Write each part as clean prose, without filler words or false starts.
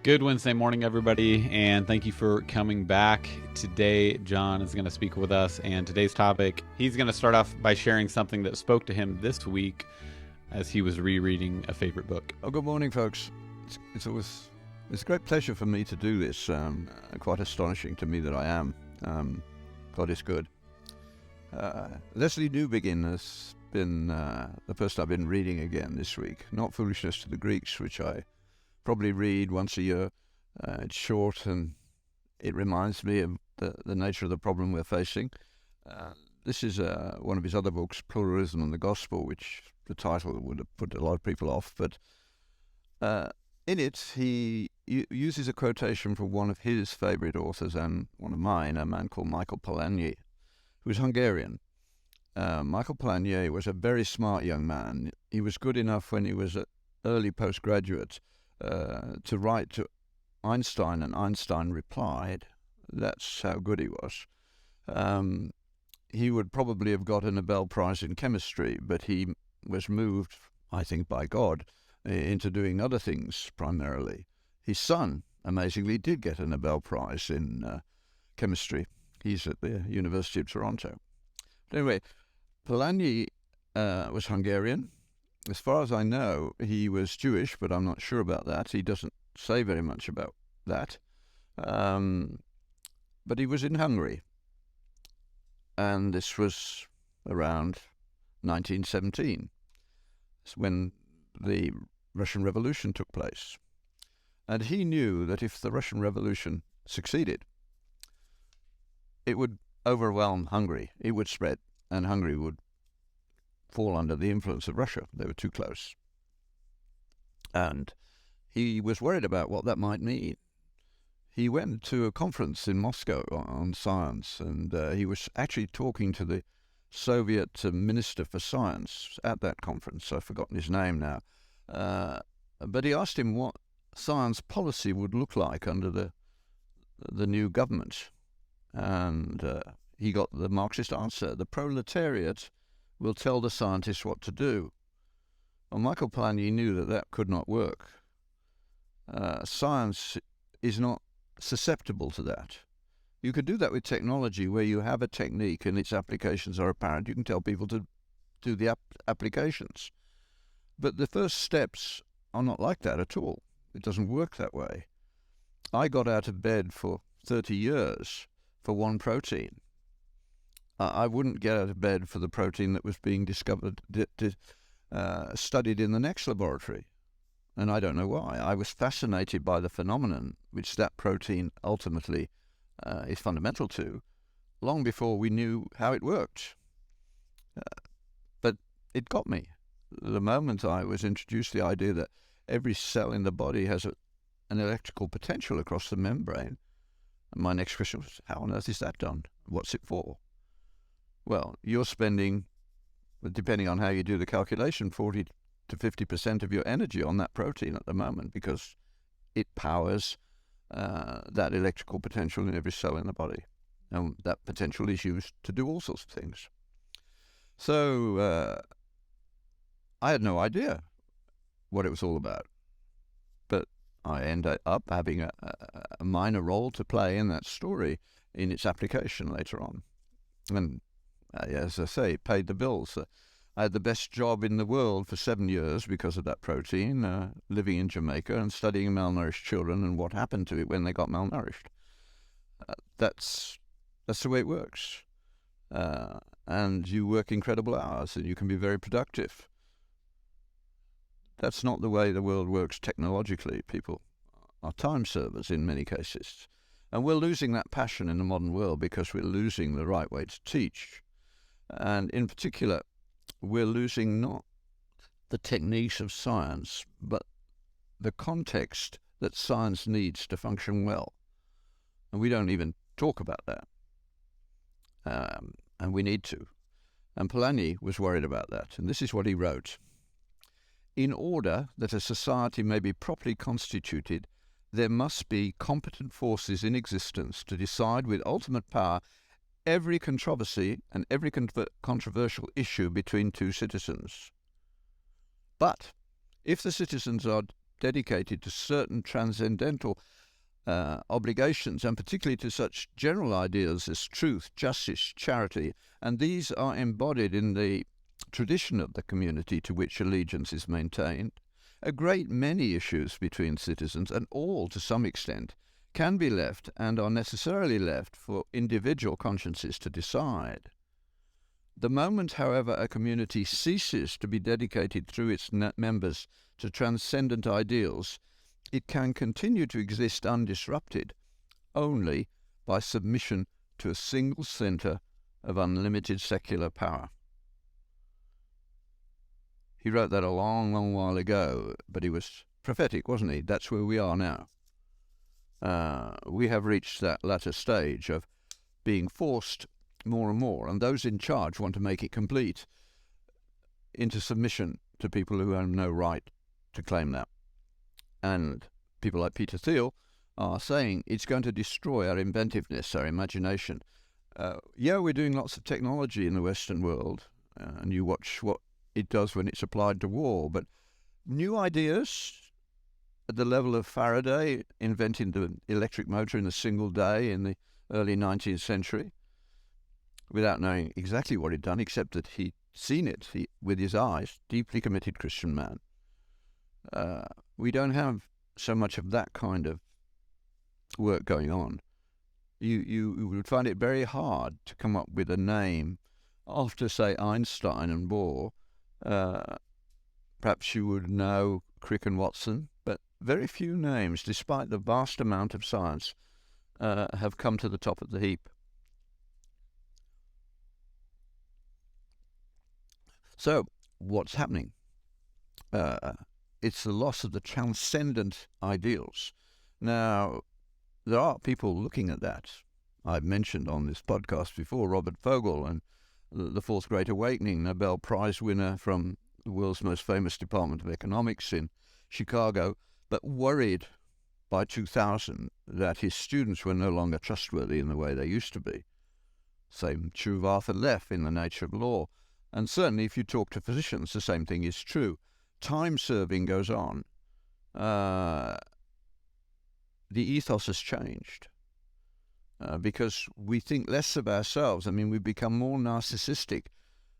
Good Wednesday morning, everybody, and thank you for coming back. Today, John is going to speak with us, and today's topic, he's going to start off by sharing something that spoke to him this week as he was rereading a favorite book. Oh, good morning, folks. It's a great pleasure for me to do this. Quite astonishing to me that I am. God is good. Leslie Newbegin has been the person I've been reading again this week. Not Foolishness to the Greeks, which I probably read once a year. It's short and it reminds me of the nature of the problem we're facing. This is one of his other books, Pluralism and the Gospel, which the title would have put a lot of people off. But in it, he uses a quotation from one of his favourite authors and one of mine, a man called Michael Polanyi, who's Hungarian. Michael Polanyi was a very smart young man. He was good enough when he was an early postgraduate to write to Einstein, and Einstein replied. That's how good he was. He would probably have got a Nobel Prize in chemistry, but he was moved, I think, by God into doing other things primarily. His son, amazingly, did get a Nobel Prize in chemistry. He's at the University of Toronto. But anyway, Polanyi was Hungarian. As far as I know, he was Jewish, but I'm not sure about that. He doesn't say very much about that. But he was in Hungary. And this was around 1917. It's when the Russian Revolution took place. And he knew that if the Russian Revolution succeeded, it would overwhelm Hungary. It would spread, and Hungary would fall under the influence of Russia. They were too close. And he was worried about what that might mean. He went to a conference in Moscow on science, and he was actually talking to the Soviet Minister for Science at that conference. I've forgotten his name now. But he asked him what science policy would look like under the new government. And he got the Marxist answer: the proletariat will tell the scientists what to do. Well, Michael Polanyi knew that that could not work. Science is not susceptible to that. You could do that with technology, where you have a technique and its applications are apparent. You can tell people to do the applications. But the first steps are not like that at all. It doesn't work that way. I got out of bed for 30 years for one protein. I wouldn't get out of bed for the protein that was being discovered, studied in the next laboratory. And I don't know why. I was fascinated by the phenomenon which that protein ultimately is fundamental to, long before we knew how it worked. But it got me. The moment I was introduced to the idea that every cell in the body has an electrical potential across the membrane, and my next question was, how on earth is that done? What's it for? Well, you're spending, depending on how you do the calculation, 40 to 50% of your energy on that protein at the moment, because it powers that electrical potential in every cell in the body. And that potential is used to do all sorts of things. So I had no idea what it was all about. But I ended up having a minor role to play in that story in its application later on. And as I say, it paid the bills. I had the best job in the world for 7 years because of that protein, living in Jamaica and studying malnourished children and what happened to it when they got malnourished. That's the way it works. And you work incredible hours and you can be very productive. That's not the way the world works technologically. People are time servers in many cases. And we're losing that passion in the modern world because we're losing the right way to teach. And in particular, we're losing not the techniques of science, but the context that science needs to function well. And we don't even talk about that. And we need to. And Polanyi was worried about that. And this is what he wrote. In order that a society may be properly constituted, there must be competent forces in existence to decide with ultimate power every controversy and every controversial issue between two citizens. But if the citizens are dedicated to certain transcendental obligations, and particularly to such general ideas as truth, justice, charity, and these are embodied in the tradition of the community to which allegiance is maintained. A great many issues between citizens, and all to some extent, can be left and are necessarily left for individual consciences to decide. The moment, however, a community ceases to be dedicated through its members to transcendent ideals, it can continue to exist undisrupted only by submission to a single centre of unlimited secular power. He wrote that a long, long while ago, but he was prophetic, wasn't he? That's where we are now. We have reached that latter stage of being forced more and more, and those in charge want to make it complete, into submission to people who have no right to claim that. And people like Peter Thiel are saying it's going to destroy our inventiveness, our imagination. We're doing lots of technology in the Western world, and you watch what it does when it's applied to war, but new ideas at the level of Faraday inventing the electric motor in a single day in the early 19th century, without knowing exactly what he'd done, except that he'd seen it with his eyes, deeply committed Christian man. We don't have so much of that kind of work going on. You would find it very hard to come up with a name after, say, Einstein and Bohr. Perhaps you would know Crick and Watson, but very few names, despite the vast amount of science, have come to the top of the heap. So, what's happening? It's the loss of the transcendent ideals. Now, there are people looking at that. I've mentioned on this podcast before Robert Fogel and the Fourth Great Awakening, Nobel Prize winner from the world's most famous Department of Economics in Chicago, but worried by 2000 that his students were no longer trustworthy in the way they used to be. Same true of Arthur Leff in The Nature of Law. And certainly if you talk to physicians, the same thing is true. Time serving goes on. The ethos has changed because we think less of ourselves. I mean, we become more narcissistic,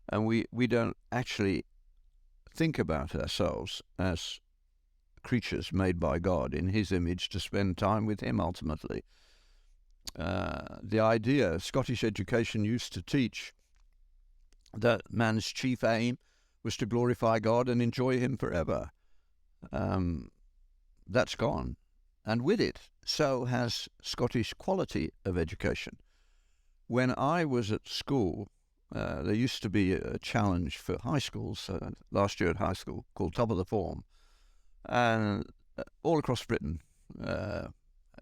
and we don't actually think about ourselves as creatures made by God in his image to spend time with him ultimately. The idea, Scottish education used to teach that man's chief aim was to glorify God and enjoy him forever. That's gone. And with it, so has Scottish quality of education. When I was at school, there used to be a challenge for high schools, last year at high school, called Top of the Form. And all across Britain, a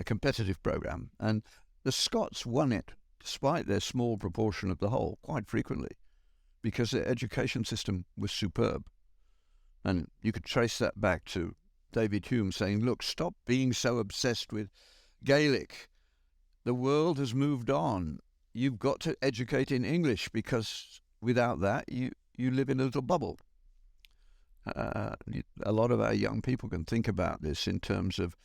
competitive program. And the Scots won it, despite their small proportion of the whole, quite frequently, because their education system was superb. And you could trace that back to David Hume saying, look, stop being so obsessed with Gaelic. The world has moved on. You've got to educate in English, because without that, you live in a little bubble. A lot of our young people can think about this in terms of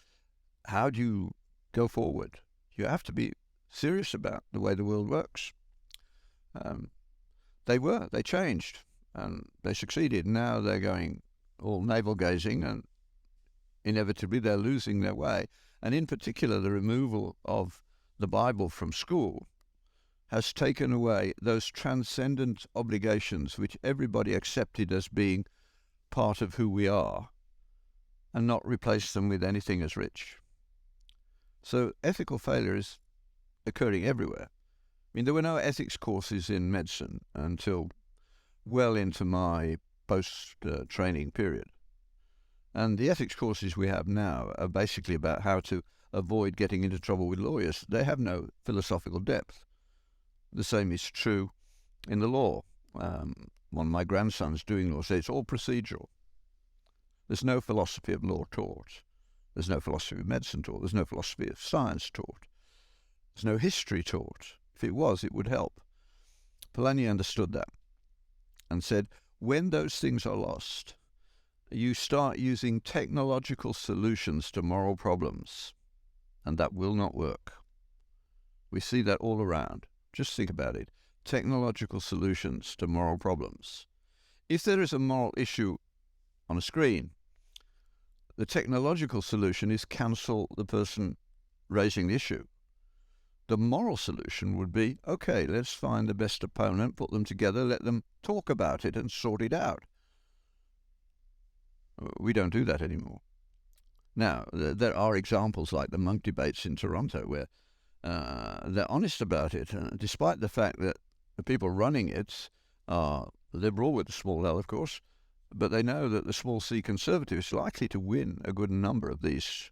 how do you go forward. You have to be serious about the way the world works. They changed, and they succeeded. Now they're going all navel-gazing, and inevitably they're losing their way. And in particular, the removal of the Bible from school has taken away those transcendent obligations which everybody accepted as being part of who we are, and not replaced them with anything as rich. So ethical failure is occurring everywhere. I mean, there were no ethics courses in medicine until well into my post-training period. And the ethics courses we have now are basically about how to avoid getting into trouble with lawyers. They have no philosophical depth. The same is true in the law. One of my grandsons doing law says it's all procedural. There's no philosophy of law taught. There's no philosophy of medicine taught. There's no philosophy of science taught. There's no history taught. If it was, it would help. Polanyi understood that and said, when those things are lost, you start using technological solutions to moral problems, and that will not work. We see that all around. Just think about it. Technological solutions to moral problems. If there is a moral issue on a screen, the technological solution is cancel the person raising the issue. The moral solution would be, okay, let's find the best opponent, put them together, let them talk about it and sort it out. We don't do that anymore. Now, there are examples like the monk debates in Toronto where they're honest about it, despite the fact that the people running it are liberal with a small L, of course, but they know that the small c conservative is likely to win a good number of these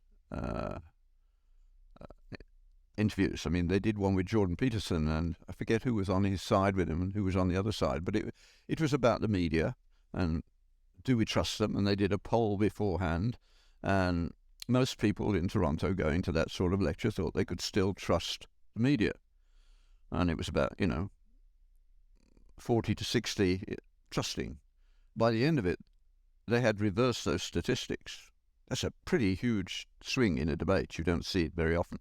interviews. I mean, they did one with Jordan Peterson, and I forget who was on his side with him and who was on the other side, but it was about the media and do we trust them? And they did a poll beforehand, and most people in Toronto going to that sort of lecture thought they could still trust the media. And it was about, 40 to 60 trusting. By the end of it, they had reversed those statistics. That's a pretty huge swing in a debate. You don't see it very often.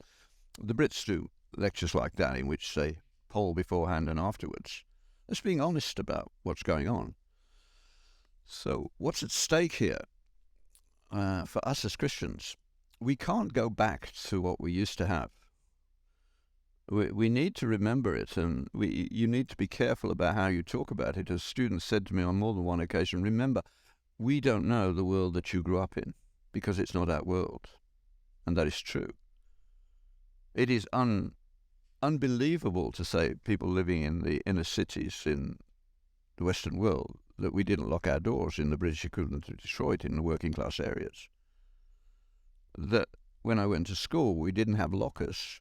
The Brits do lectures like that in which they poll beforehand and afterwards. That's being honest about what's going on. So what's at stake here for us as Christians? We can't go back to what we used to have. We need to remember it, and you need to be careful about how you talk about it. As students said to me on more than one occasion, remember, we don't know the world that you grew up in because it's not our world. And that is true. It is unbelievable to say people living in the inner cities in the Western world that we didn't lock our doors in the British equivalent of Detroit in the working class areas. That when I went to school, we didn't have lockers,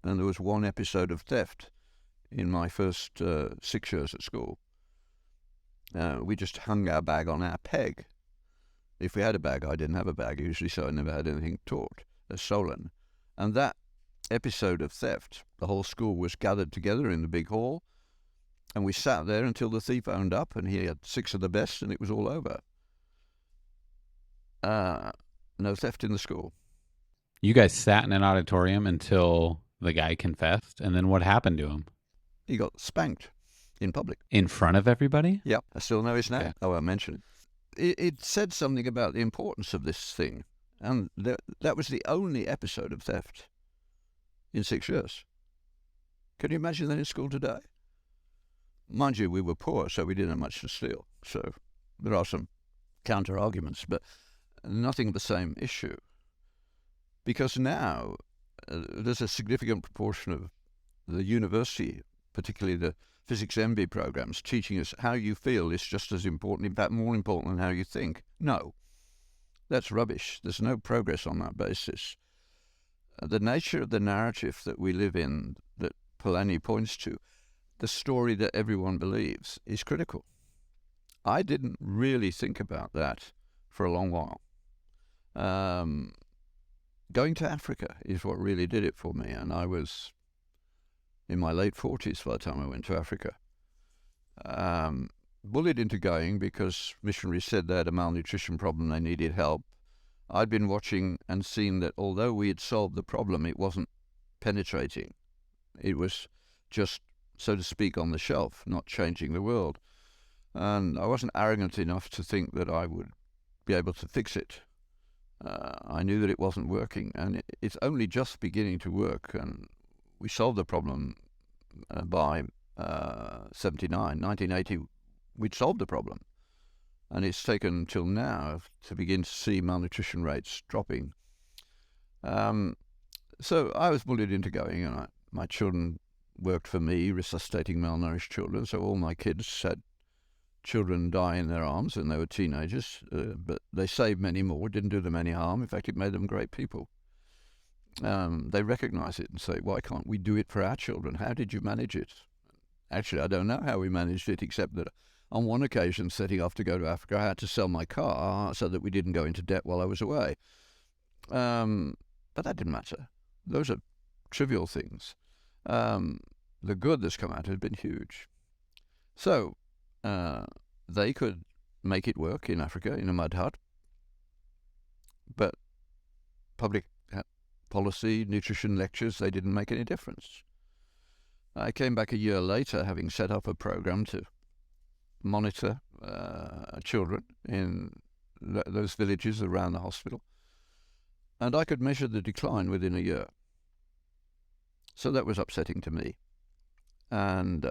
and there was one episode of theft in my first 6 years at school. We just hung our bag on our peg. If we had a bag, I didn't have a bag usually, so I never had anything stolen. And that episode of theft, the whole school was gathered together in the big hall, and we sat there until the thief owned up, and he had 6 of the best, and it was all over. No theft in the school. You guys sat in an auditorium until the guy confessed, and then what happened to him? He got spanked in public. In front of everybody? Yep, I still know his name. Okay. I won't mention it. It said something about the importance of this thing, and that was the only episode of theft in 6 years. Can you imagine that in school today? Mind you, we were poor, so we didn't have much to steal. So there are some counter-arguments, but nothing of the same issue. Because now there's a significant proportion of the university, particularly the physics MB programs, teaching us how you feel is just as important, in fact more important than how you think. No, that's rubbish. There's no progress on that basis. The nature of the narrative that we live in, that Polanyi points to, the story that everyone believes, is critical. I didn't really think about that for a long while. Going to Africa is what really did it for me, and I was in my late 40s by the time I went to Africa. Bullied into going because missionaries said they had a malnutrition problem, they needed help. I'd been watching and seen that although we had solved the problem, it wasn't penetrating. It was just, so to speak, on the shelf, not changing the world. And I wasn't arrogant enough to think that I would be able to fix it. I knew that it wasn't working, and it's only just beginning to work, and we solved the problem by 1980, we'd solved the problem. And it's taken till now to begin to see malnutrition rates dropping. So I was bullied into going, and my children worked for me, resuscitating malnourished children, so all my kids had children die in their arms when they were teenagers, but they saved many more, didn't do them any harm. In fact, it made them great people. They recognize it and say, why can't we do it for our children? How did you manage it? Actually, I don't know how we managed it, except that on one occasion, setting off to go to Africa, I had to sell my car so that we didn't go into debt while I was away. But that didn't matter. Those are trivial things. The good that's come out has been huge. So they could make it work in Africa in a mud hut, But public policy, nutrition lectures, they didn't make any difference. I came back a year later, having set up a program to monitor children in those villages around the hospital, and I could measure the decline within a year. So that was upsetting to me. And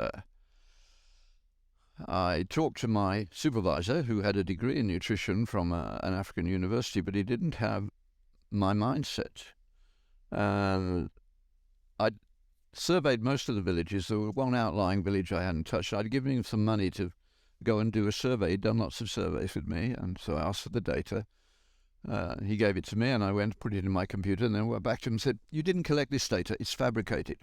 I talked to my supervisor, who had a degree in nutrition from an African university, but he didn't have my mindset. And I surveyed most of the villages. There was one outlying village I hadn't touched. I'd given him some money to go and do a survey. He'd done lots of surveys with me, and so I asked for the data. He gave it to me, and I went, put it in my computer, and then went back to him and said, "You didn't collect this data. It's fabricated."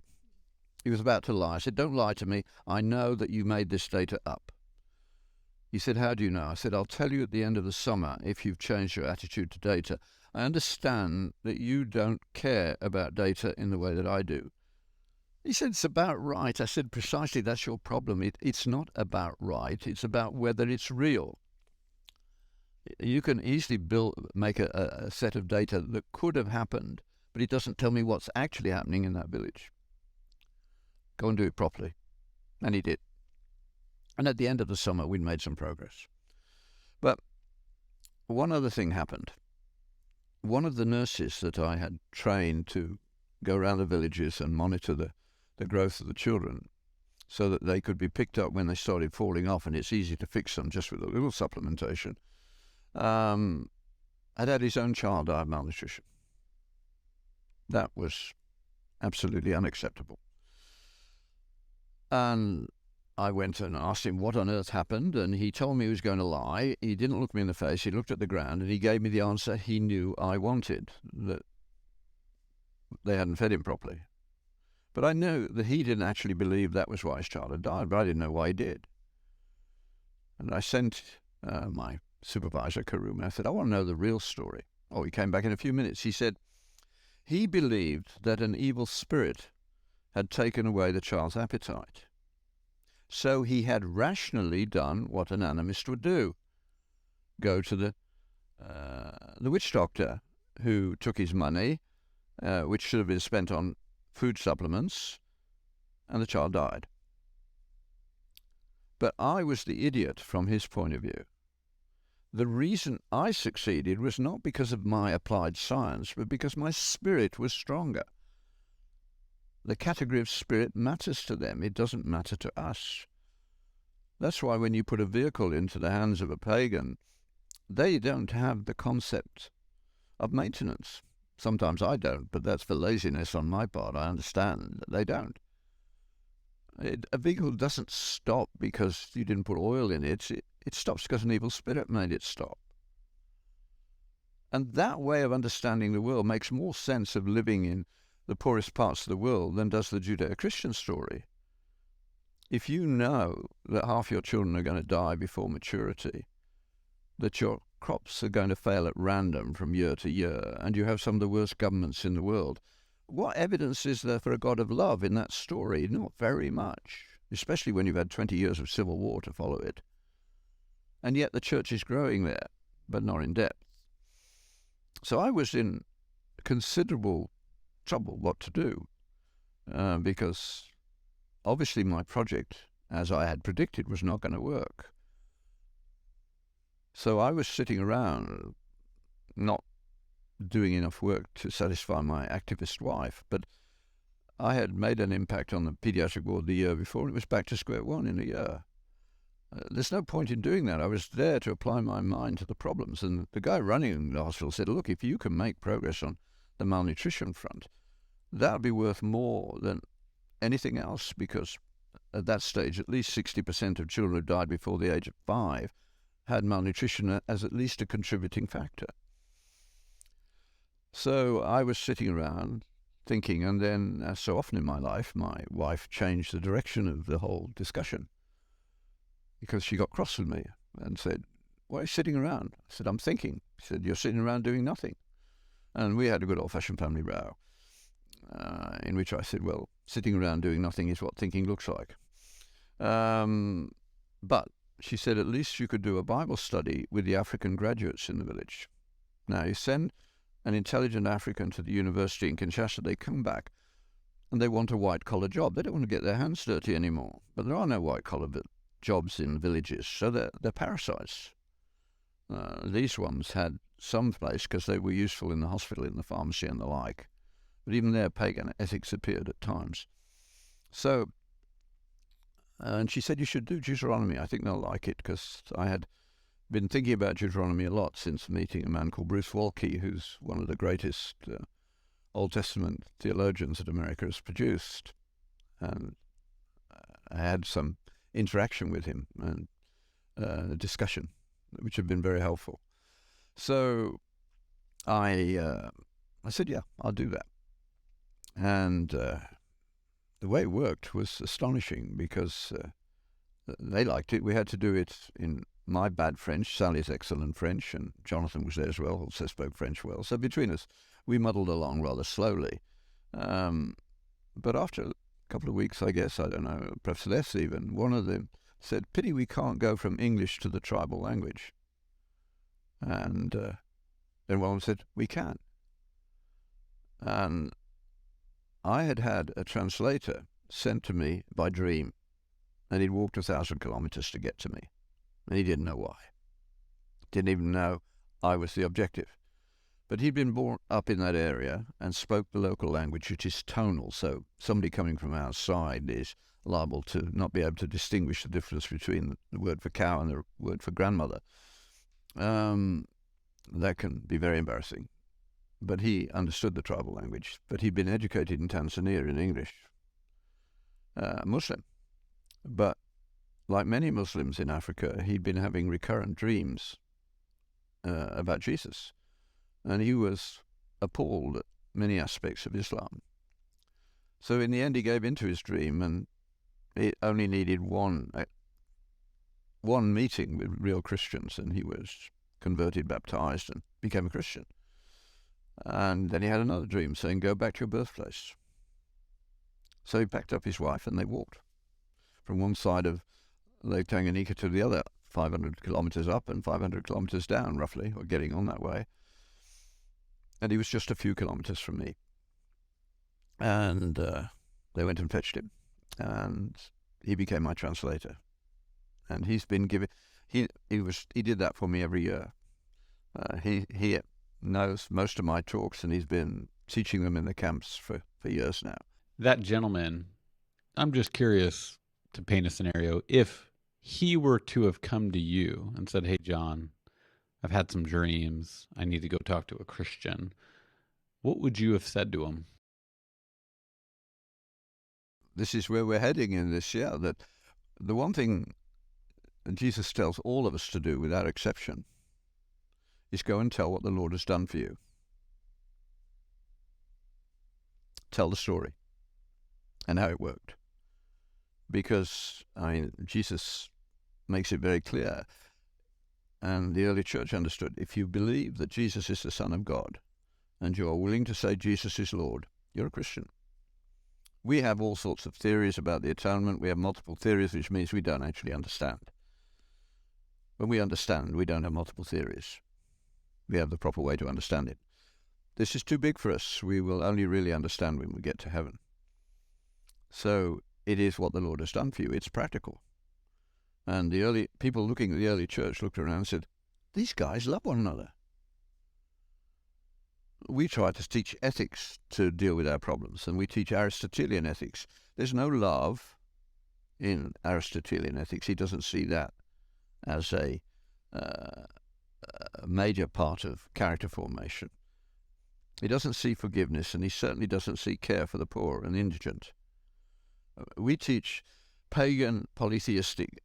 He was about to lie. I said, "Don't lie to me. I know that you made this data up." He said, "How do you know?" I said, "I'll tell you at the end of the summer if you've changed your attitude to data. I understand that you don't care about data in the way that I do." He said, "It's about right." I said, "Precisely, that's your problem. It's not about right. It's about whether it's real. You can easily make a set of data that could have happened, but it doesn't tell me what's actually happening in that village. Go and do it properly." And he did. And at the end of the summer, we'd made some progress. But one other thing happened. One of the nurses that I had trained to go around the villages and monitor the growth of the children so that they could be picked up when they started falling off, and it's easy to fix them just with a little supplementation, had his own child die of malnutrition. That was absolutely unacceptable. And I went and asked him what on earth happened, and he told me he was going to lie. He didn't look me in the face. He looked at the ground, and he gave me the answer he knew I wanted, that they hadn't fed him properly. But I knew that he didn't actually believe that was why his child had died, but I didn't know why he did. And I sent my supervisor, Karuma, I said, "I want to know the real story." Oh, he came back in a few minutes. He said he believed that an evil spirit had taken away the child's appetite. So he had rationally done what an animist would do: go to the witch doctor, who took his money, which should have been spent on food supplements, and the child died. But I was the idiot from his point of view. The reason I succeeded was not because of my applied science, but because my spirit was stronger. The category of spirit matters to them. It doesn't matter to us. That's why when you put a vehicle into the hands of a pagan, they don't have the concept of maintenance. Sometimes I don't, but that's for laziness on my part. I understand that they don't. A vehicle doesn't stop because you didn't put oil in it. It stops because an evil spirit made it stop. And that way of understanding the world makes more sense of living in the poorest parts of the world than does the Judeo-Christian story. If you know that half your children are going to die before maturity, that your crops are going to fail at random from year to year, and you have some of the worst governments in the world, what evidence is there for a God of love in that story? Not very much, especially when you've had 20 years of civil war to follow it. And yet the church is growing there, but not in depth. So I was in considerable trouble what to do, because obviously my project, as I had predicted, was not going to work. So I was sitting around, not doing enough work to satisfy my activist wife, but I had made an impact on the pediatric ward the year before, and it was back to square one in a year. There's no point in doing that. I was there to apply my mind to the problems, and the guy running the hospital said, "Look, if you can make progress on the malnutrition front, that would be worth more than anything else, because at that stage at least 60% of children who died before the age of 5 had malnutrition as at least a contributing factor." So I was sitting around thinking, and then, as so often in my life, my wife changed the direction of the whole discussion, because she got cross with me and said, "Why are you sitting around?" I said, "I'm thinking." She said, "You're sitting around doing nothing." And we had a good old-fashioned family row, in which I said, well, sitting around doing nothing is what thinking looks like. But she said, at least you could do a Bible study with the African graduates in the village. Now, you send an intelligent African to the university in Kinshasa, they come back and they want a white-collar job. They don't want to get their hands dirty anymore. But there are no white-collar jobs in villages, so they're parasites. These ones had some place because they were useful in the hospital, in the pharmacy and the like. But even there, pagan ethics appeared at times. So, and she said, you should do Deuteronomy. I think they'll like it, because I had been thinking about Deuteronomy a lot since meeting a man called Bruce Waltke, who's one of the greatest Old Testament theologians that America has produced. And I had some interaction with him and a discussion, which had been very helpful. So I said, yeah, I'll do that. And the way it worked was astonishing, because they liked it. We had to do it in my bad French, Sally's excellent French, and Jonathan was there as well, also spoke French well. So between us, we muddled along rather slowly. But after a couple of weeks, I guess, I don't know, perhaps less even, one of them said, pity we can't go from English to the tribal language. And then one said, we can. And I had had a translator sent to me by dream, and he'd walked 1,000 kilometers to get to me. And he didn't know why. Didn't even know I was the objective. But he'd been born up in that area and spoke the local language, which is tonal. So somebody coming from outside is liable to not be able to distinguish the difference between the word for cow and the word for grandmother. That can be very embarrassing. But he understood the tribal language. But he'd been educated in Tanzania in English. Muslim. But like many Muslims in Africa, he'd been having recurrent dreams about Jesus. And he was appalled at many aspects of Islam. So in the end, he gave into his dream, and it only needed one meeting with real Christians, and he was converted, baptized, and became a Christian. And then he had another dream saying, go back to your birthplace. So he packed up his wife, and they walked from one side of Lake Tanganyika to the other, 500 kilometers up and 500 kilometers down, roughly, or getting on that way. And he was just a few kilometers from me. And they went and fetched him, and he became my translator. And he's been given, he did that for me every year. He knows most of my talks, and he's been teaching them in the camps for years now. That gentleman, I'm just curious to paint a scenario. If he were to have come to you and said, hey, John, I've had some dreams, I need to go talk to a Christian, what would you have said to him? This is where we're heading in this year, that the one thing Jesus tells all of us to do without exception is go and tell what the Lord has done for you. Tell the story and how it worked. Because, Jesus makes it very clear, and the early church understood, if you believe that Jesus is the Son of God, and you are willing to say Jesus is Lord, you're a Christian. We have all sorts of theories about the atonement. We have multiple theories, which means we don't actually understand. When we understand, we don't have multiple theories. We have the proper way to understand it. This is too big for us. We will only really understand when we get to heaven. So it is what the Lord has done for you. It's practical. And the early people looking at the early church looked around and said, these guys love one another. We try to teach ethics to deal with our problems, and we teach Aristotelian ethics. There's no love in Aristotelian ethics. He doesn't see that as a major part of character formation. He doesn't see forgiveness, and he certainly doesn't see care for the poor and indigent. We teach pagan, polytheistic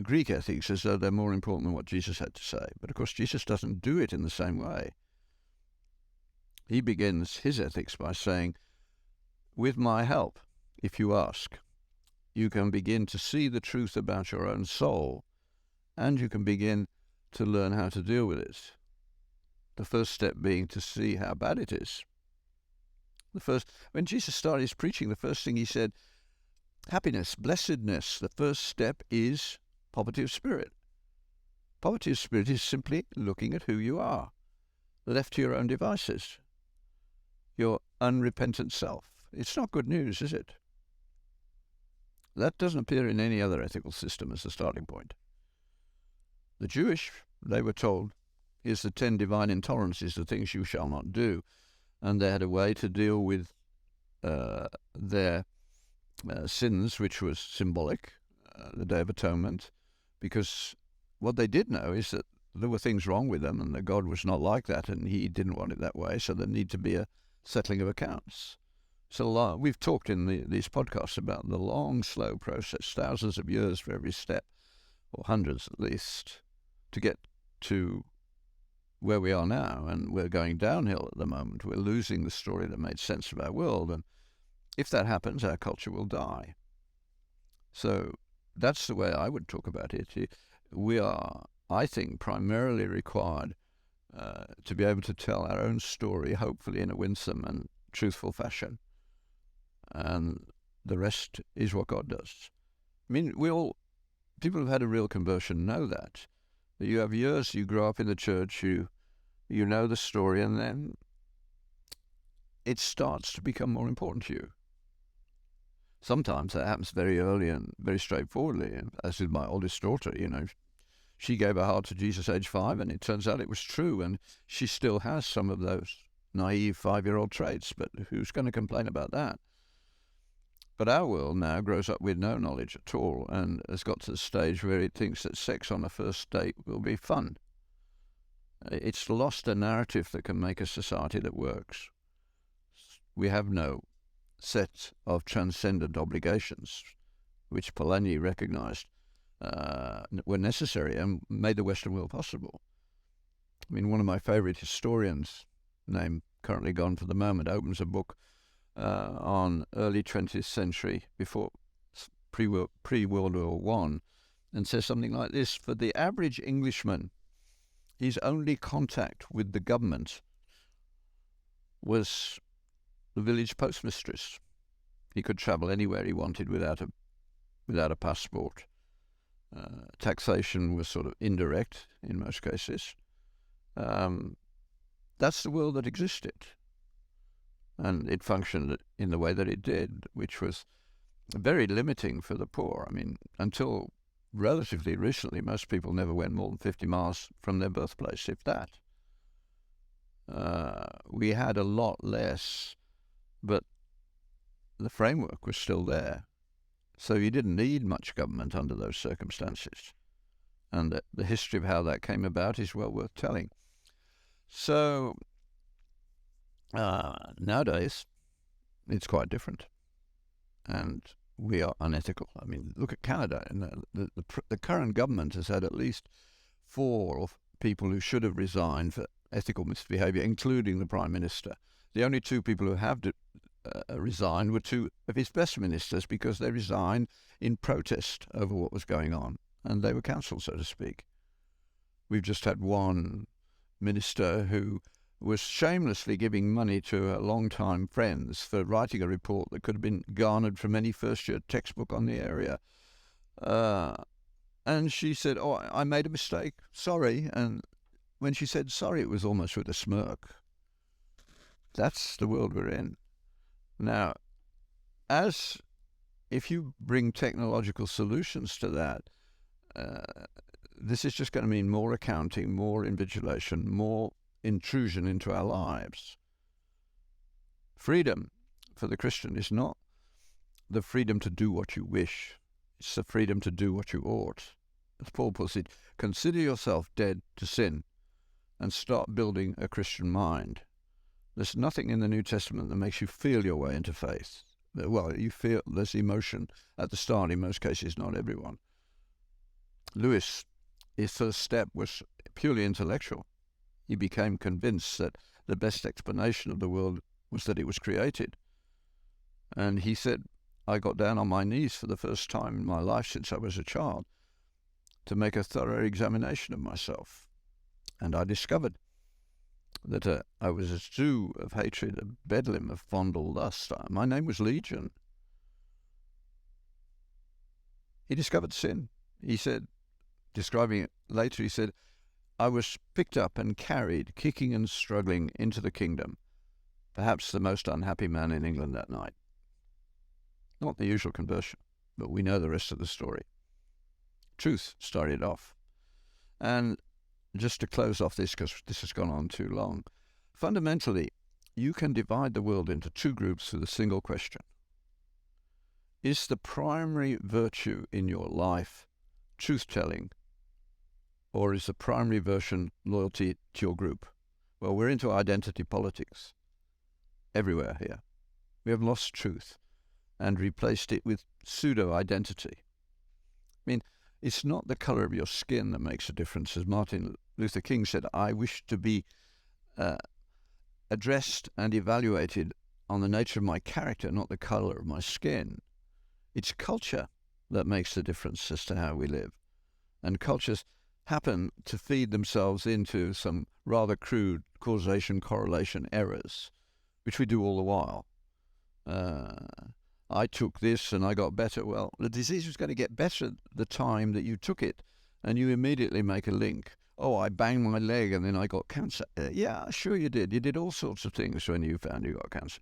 Greek ethics as though they're more important than what Jesus had to say. But of course, Jesus doesn't do it in the same way. He begins his ethics by saying, with my help, if you ask, you can begin to see the truth about your own soul, and you can begin to learn how to deal with it. The first step being to see how bad it is. When Jesus started his preaching, the first thing he said, happiness, blessedness, the first step is poverty of spirit. Poverty of spirit is simply looking at who you are. left to your own devices, your unrepentant self. It's not good news, is it? That doesn't appear in any other ethical system as a starting point. The Jewish, they were told, here's the 10 divine intolerances, the things you shall not do. And they had a way to deal with their sins, which was symbolic, the Day of Atonement, because what they did know is that there were things wrong with them and that God was not like that and he didn't want it that way, so there need to be a settling of accounts. So we've talked in these podcasts about the long, slow process, thousands of years for every step, or hundreds at least, to get to where we are now. And we're going downhill at the moment. We're losing the story that made sense of our world. And if that happens, our culture will die. So that's the way I would talk about it. We are, I think, primarily required to be able to tell our own story, hopefully in a winsome and truthful fashion. And the rest is what God does. I mean, people who've had a real conversion know that you have years, you grow up in the church, you know the story, and then it starts to become more important to you. Sometimes that happens very early and very straightforwardly, as with my oldest daughter. She gave her heart to Jesus age 5, and it turns out it was true, and she still has some of those naive 5-year-old traits, but who's going to complain about that? But our world now grows up with no knowledge at all and has got to the stage where it thinks that sex on a first date will be fun. It's lost a narrative that can make a society that works. We have no set of transcendent obligations, which Polanyi recognized were necessary and made the Western world possible. I mean, one of my favorite historians, name currently gone for the moment, opens a book on early 20th century, before pre-World War One, and says something like this: for the average Englishman, his only contact with the government was the village postmistress. He could travel anywhere he wanted without a passport. Taxation was sort of indirect in most cases. That's the world that existed. And it functioned in the way that it did, which was very limiting for the poor. I mean, until relatively recently, most people never went more than 50 miles from their birthplace, if that. We had a lot less, but the framework was still there. So you didn't need much government under those circumstances. And the history of how that came about is well worth telling. So nowadays, it's quite different. And we are unethical. I mean, look at Canada. And the current government has had at least 4 people who should have resigned for ethical misbehaviour, including the Prime Minister. The only 2 people who have resigned were 2 of his best ministers, because they resigned in protest over what was going on. And they were cancelled, so to speak. We've just had one minister who was shamelessly giving money to her long-time friends for writing a report that could have been garnered from any first-year textbook on the area. And she said, "Oh, I made a mistake, sorry." And when she said sorry, it was almost with a smirk. That's the world we're in. Now, if you bring technological solutions to that, this is just going to mean more accounting, more invigilation, more intrusion into our lives. Freedom for the Christian is not the freedom to do what you wish. It's the freedom to do what you ought. As Paul puts it, consider yourself dead to sin and start building a Christian mind. There's nothing in the New Testament that makes you feel your way into faith. Well, you feel there's emotion at the start, in most cases, not everyone. Lewis, his first step was purely intellectual. He became convinced that the best explanation of the world was that it was created. And he said, I got down on my knees for the first time in my life since I was a child to make a thorough examination of myself. And I discovered that I was a zoo of hatred, a bedlam of fondle lust. My name was Legion. He discovered sin. He said, describing it later, he said, I was picked up and carried, kicking and struggling, into the kingdom, perhaps the most unhappy man in England that night. Not the usual conversion, but we know the rest of the story. Truth started off. And just to close off this, because this has gone on too long, fundamentally, you can divide the world into two groups with a single question. Is the primary virtue in your life truth-telling, or is the primary version loyalty to your group? Well, we're into identity politics everywhere here. We have lost truth and replaced it with pseudo-identity. I mean, it's not the color of your skin that makes a difference. As Martin Luther King said, I wish to be addressed and evaluated on the nature of my character, not the color of my skin. It's culture that makes the difference as to how we live. And cultures happen to feed themselves into some rather crude causation-correlation errors, which we do all the while. I took this and I got better. Well, the disease was going to get better the time that you took it, and you immediately make a link. Oh, I banged my leg and then I got cancer. Yeah, sure you did. You did all sorts of things when you found you got cancer.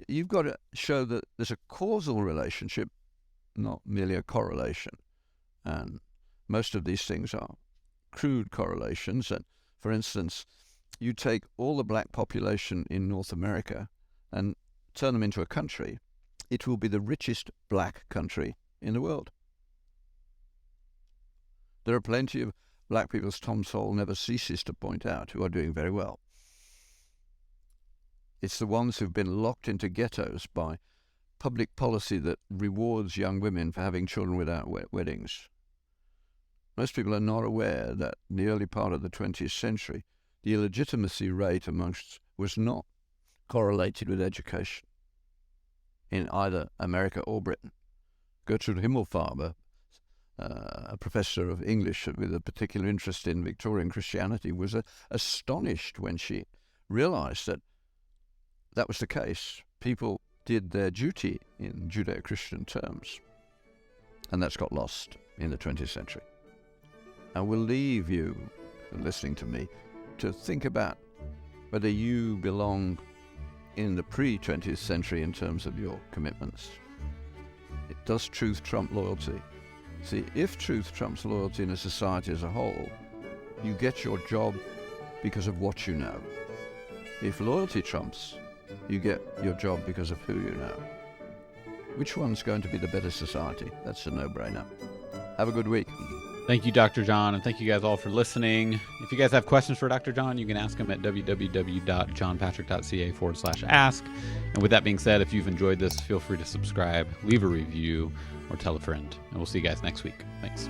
You've got to show that there's a causal relationship, not merely a correlation. And most of these things are crude correlations. And for instance, you take all the black population in North America and turn them into a country, it will be the richest black country in the world. There are plenty of black people, as Tom Sowell never ceases to point out, who are doing very well. It's the ones who've been locked into ghettos by public policy that rewards young women for having children without weddings. Most people are not aware that in the early part of the 20th century, the illegitimacy rate amongst was not correlated with education in either America or Britain. Gertrude Himmelfarber, a professor of English with a particular interest in Victorian Christianity, was astonished when she realized that that was the case. People did their duty in Judeo-Christian terms, and that's got lost in the 20th century. I will leave you, listening to me, to think about whether you belong in the pre-20th century in terms of your commitments. Does truth trump loyalty? See, if truth trumps loyalty in a society as a whole, you get your job because of what you know. If loyalty trumps, you get your job because of who you know. Which one's going to be the better society? That's a no-brainer. Have a good week. Thank you, Dr. John, and thank you guys all for listening. If you guys have questions for Dr. John, you can ask him at www.johnpatrick.ca/ask. And with that being said, if you've enjoyed this, feel free to subscribe, leave a review, or tell a friend. And we'll see you guys next week. Thanks.